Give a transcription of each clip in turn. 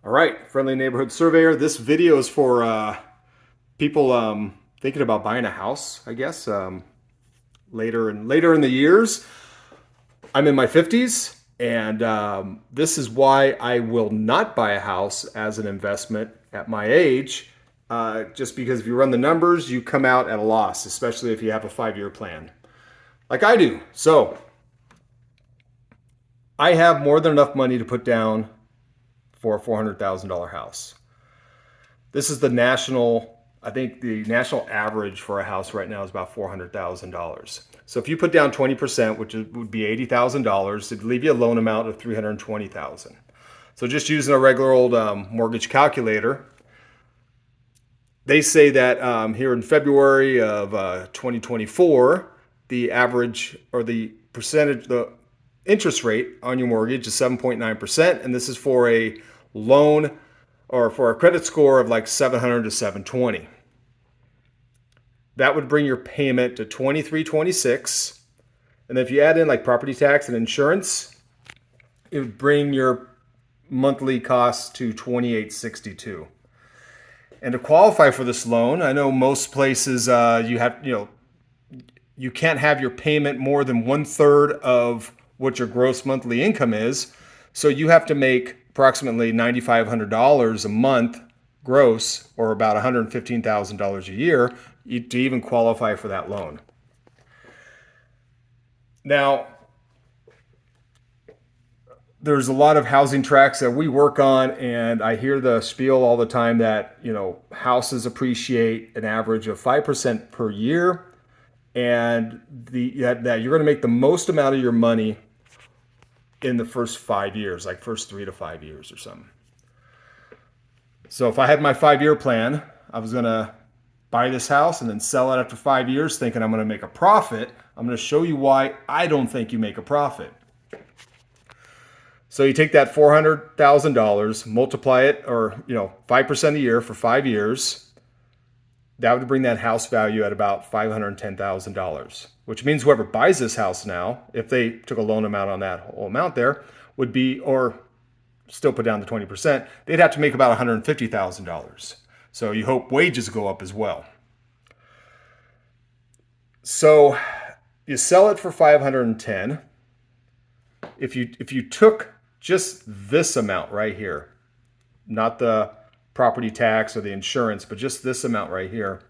All right, friendly neighborhood surveyor. This video is for people thinking about buying a house. I guess later in the years. I'm in my 50s, and this is why I will not buy a house as an investment at my age. Just because if you run the numbers, you come out at a loss, especially if you have a 5-year plan, like I do. So I have more than enough money to put down for a $400,000 house. This is the national, I think the national average for a house right now is about $400,000. So if you put down 20%, which would be $80,000, it'd leave you a loan amount of $320,000. So just using a regular old mortgage calculator, they say that here in February of 2024, the average or the percentage, the interest rate on your mortgage is 7.9%, and this is for a loan or for a credit score of like 700 to 720. That would bring your payment to 2326. And then if you add in like property tax and insurance, it would bring your monthly costs to 2862. And to qualify for this loan, I know most places you can't have your payment more than 1/3 of what your gross monthly income is. So you have to make approximately $9,500 a month gross, or about $115,000 a year, to even qualify for that loan. Now, there's a lot of housing tracks that we work on, and I hear the spiel all the time that houses appreciate an average of 5% per year, and that you're going to make the most amount of your money in the first 5 years, like first 3 to 5 years or something. So if I had my 5-year plan, I was going to buy this house and then sell it after 5 years thinking I'm going to make a profit. I'm going to show you why I don't think you make a profit. So you take that $400,000, multiply it, or 5% a year for 5 years. That would bring that house value at about $510,000, which means whoever buys this house now, if they took a loan amount on that whole amount there, would be, or still put down the 20%, they'd have to make about $150,000. So you hope wages go up as well. So you sell it for 510. If you took just this amount right here, not the property tax or the insurance, but just this amount right here,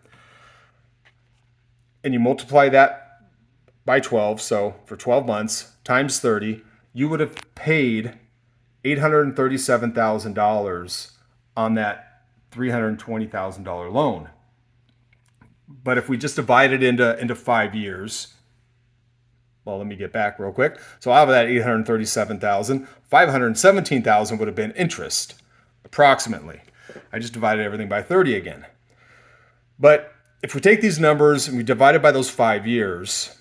and you multiply that by 12, so for 12 months times 30, you would have paid $837,000 on that $320,000 loan. But if we just divide it into 5 years, well, let me get back real quick. So out of that 837,000, 517,000 would have been interest, approximately. I just divided everything by 30 again. But if we take these numbers and we divide it by those 5 years,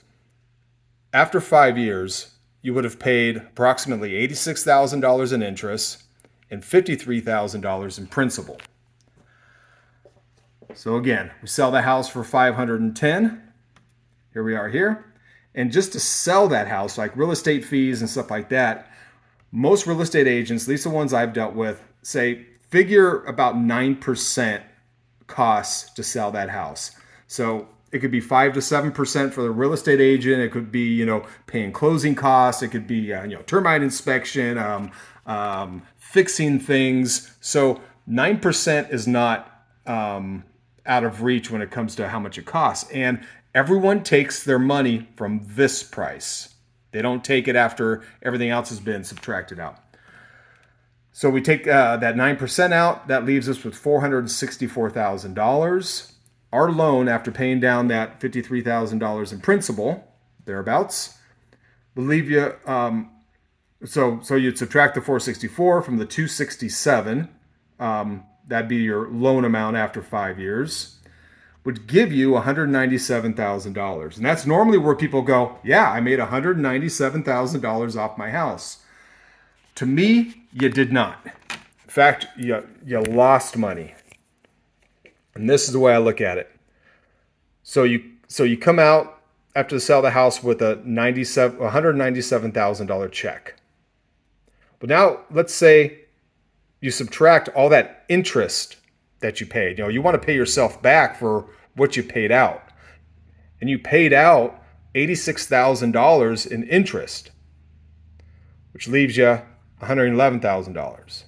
after 5 years, you would have paid approximately $86,000 in interest and $53,000 in principal. So again, we sell the house for 510. Here we are here. And just to sell that house, like real estate fees and stuff like that, most real estate agents, at least the ones I've dealt with, say figure about 9% costs to sell that house. So it could be 5 to 7% for the real estate agent. It could be, paying closing costs. It could be, termite inspection, fixing things. So 9% is not out of reach when it comes to how much it costs. And everyone takes their money from this price. They don't take it after everything else has been subtracted out. So we take that 9% out. That leaves us with $464,000. Our loan, after paying down that $53,000 in principal, thereabouts, will leave you. So you'd subtract the 464 from the 267. That'd be your loan amount after 5 years. Would give you $197,000. And that's normally where people go, yeah, I made $197,000 off my house. To me, you did not. In fact, you lost money. And this is the way I look at it. So you come out after to sell the house with a $197,000 check. But now let's say you subtract all that interest that you paid. You want to pay yourself back for what you paid out. And you paid out $86,000 in interest, which leaves you $111,000.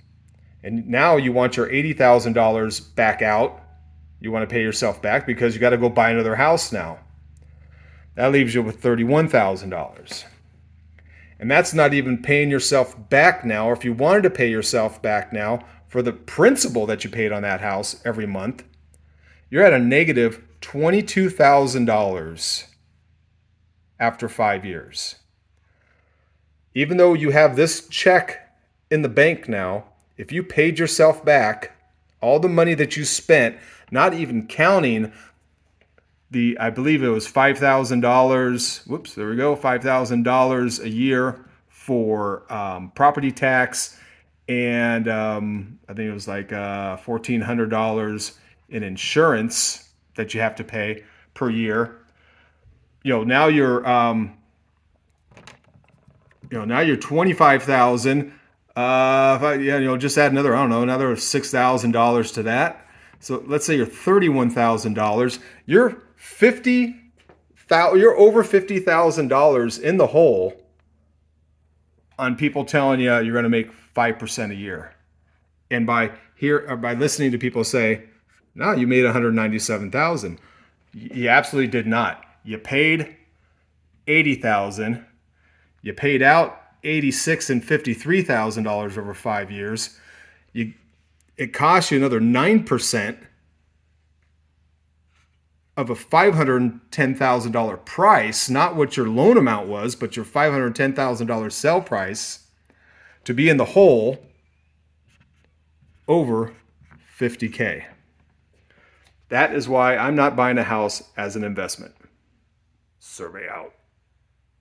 And now you want your $80,000 back out. You want to pay yourself back because you got to go buy another house now. That leaves you with $31,000. And that's not even paying yourself back now. Or if you wanted to pay yourself back now for the principal that you paid on that house every month, you're at a negative $22,000 after 5 years. Even though you have this check in the bank now, if you paid yourself back all the money that you spent, not even counting I believe it was $5,000. Whoops, there we go. $5,000 a year for property tax, and I think it was like $1,400 in insurance that you have to pay per year. Now you're now you're 25,000. Just add another another $6,000 to that. So let's say you're $31,000. You're over $50,000 in the hole on people telling you you're going to make 5% a year. And by listening to people say, "No, you made $197,000." You absolutely did not. You paid $80,000. You paid out $86,000 and $53,000 over 5 years. It costs you another 9% of a $510,000 price, not what your loan amount was, but your $510,000 sell price, to be in the hole over $50K. That is why I'm not buying a house as an investment. Survey out.